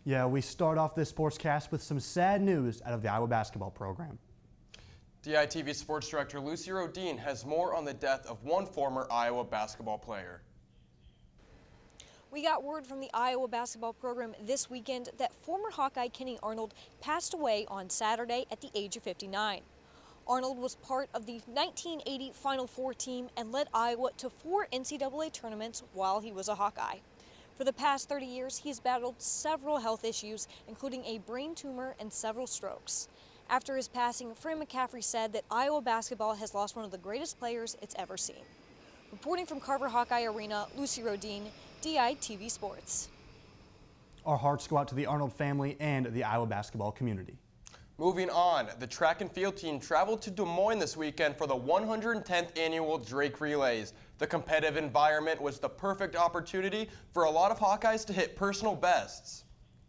Yeah, we start off this sportscast with some sad news out of the Iowa basketball program. DITV Sports Director Lucy Rodin has more on the death of one former Iowa basketball player. We got word from the Iowa basketball program this weekend that former Hawkeye Kenny Arnold passed away on Saturday at the age of 59. Arnold was part of the 1980 Final Four team and led Iowa to 4 NCAA tournaments while he was a Hawkeye. For the past 30 years, he's battled several health issues, including a brain tumor and several strokes. After his passing, Fran McCaffrey said that Iowa basketball has lost one of the greatest players it's ever seen. Reporting from Carver Hawkeye Arena, Lucy Rodin, DITV Sports. Our hearts go out to the Arnold family and the Iowa basketball community. Moving on, the track and field team traveled to Des Moines this weekend for the 110th annual Drake Relays. The competitive environment was the perfect opportunity for a lot of Hawkeyes to hit personal bests.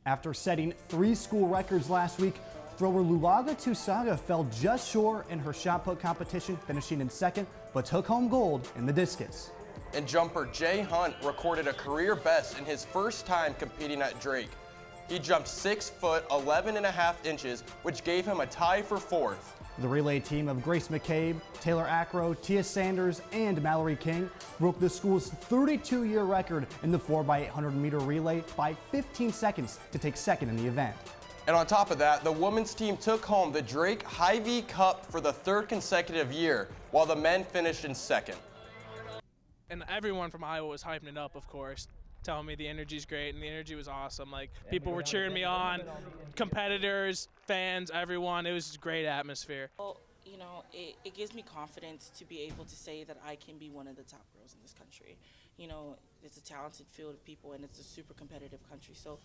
After setting 3 school records last week, thrower Lulaga Tusaga fell just short in her shot put competition, finishing in second, but took home gold in the discus. And jumper Jay Hunt recorded a career best in his first time competing at Drake. He jumped 6 foot 11.5 inches, which gave him a tie for 4th. The relay team of Grace McCabe, Taylor Acro, Tia Sanders, and Mallory King broke the school's 32-year record in the 4x800 meter relay by 15 seconds to take second in the event. And on top of that, the women's team took home the Drake Hy-Vee Cup for the 3rd consecutive year, while the men finished in second. And everyone from Iowa was hyping it up, of course, telling me the energy's great, and the energy was awesome. Like, people were cheering me on, competitors, fans, everyone. It was just a great atmosphere. Well, you know, it gives me confidence to be able to say that I can be one of the top girls in this country. You know, it's a talented field of people, and it's a super competitive country. So,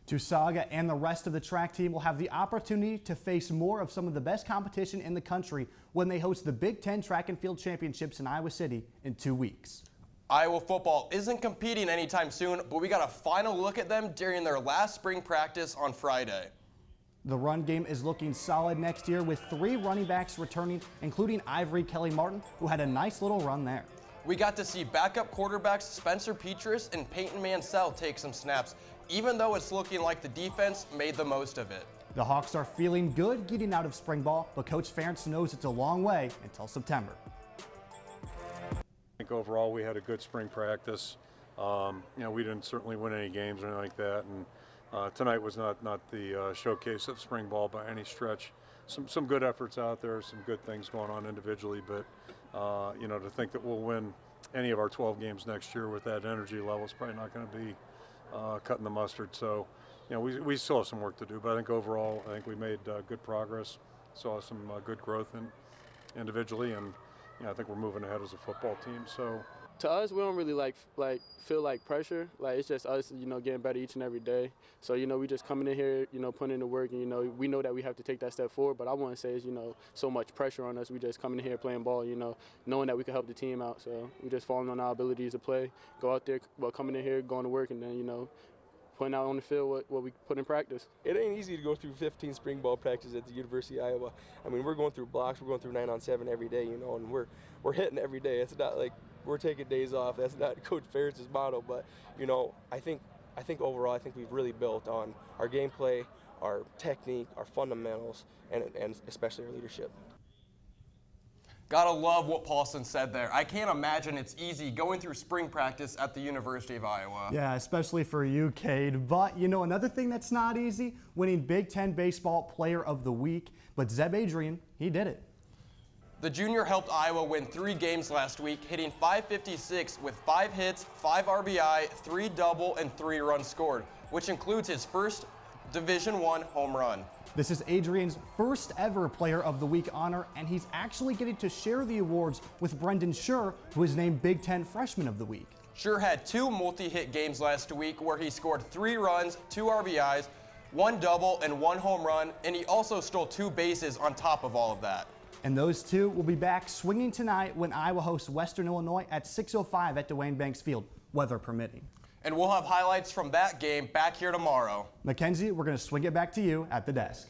Tusaga and the rest of the track team will have the opportunity to face more of some of the best competition in the country when they host the Big Ten Track and Field Championships in Iowa City in 2 weeks. Iowa football isn't competing anytime soon, but we got a final look at them during their last spring practice on Friday. The run game is looking solid next year with 3 running backs returning, including Ivory Kelly Martin, who had a nice little run there. We got to see backup quarterbacks Spencer Petras and Peyton Mansell take some snaps, even though it's looking like the defense made the most of it. The Hawks are feeling good getting out of spring ball, but Coach Ferentz knows it's a long way until September. I think overall we had a good spring practice. You know, we didn't certainly win any games or anything like that, and tonight was not the showcase of spring ball by any stretch. Some good efforts out there, some good things going on individually, but you know, to think that we'll win any of our 12 games next year with that energy level is probably not going to be cutting the mustard. So, you know, we still have some work to do, but I think overall, I think we made good progress, saw some good growth individually, and you know, I think we're moving ahead as a football team. So, to us, we don't really feel like pressure. Like, it's just us, you know, getting better each and every day. So, you know, we just coming in here, you know, putting in the work, and, you know, we know that we have to take that step forward. But I want to say is, you know, so much pressure on us. We just coming in here playing ball, you know, knowing that we can help the team out. So we just falling on our abilities to play, go out there, well, coming in here, going to work, and then, you know, putting out on the field what we put in practice. It ain't easy to go through 15 spring ball practices at the University of Iowa. I mean, we're going through blocks, we're going through 9-on-7 every day, you know, and we're hitting every day. It's not like we're taking days off. That's not Coach Ferentz's motto, but you know, I think overall, I think we've really built on our gameplay, our technique, our fundamentals, and especially our leadership. Gotta love what Paulson said there. I can't imagine it's easy going through spring practice at the University of Iowa. Yeah, especially for you, Cade. But, you know, another thing that's not easy, winning Big Ten Baseball Player of the Week. But Zeb Adrian, he did it. The junior helped Iowa win 3 games last week, hitting .556 with 5 hits, 5 RBI, 3 double, and 3 runs scored, which includes his first Division I home run. This is Adrian's first ever Player of the Week honor, and he's actually getting to share the awards with Brendan Schur, who is named Big Ten Freshman of the Week. Schur had 2 multi-hit games last week where he scored 3 runs, 2 RBIs, 1 double, and 1 home run, and he also stole 2 bases on top of all of that. And those two will be back swinging tonight when Iowa hosts Western Illinois at 6:05 at Dwayne Banks Field, weather permitting. And we'll have highlights from that game back here tomorrow. Mackenzie, we're going to swing it back to you at the desk.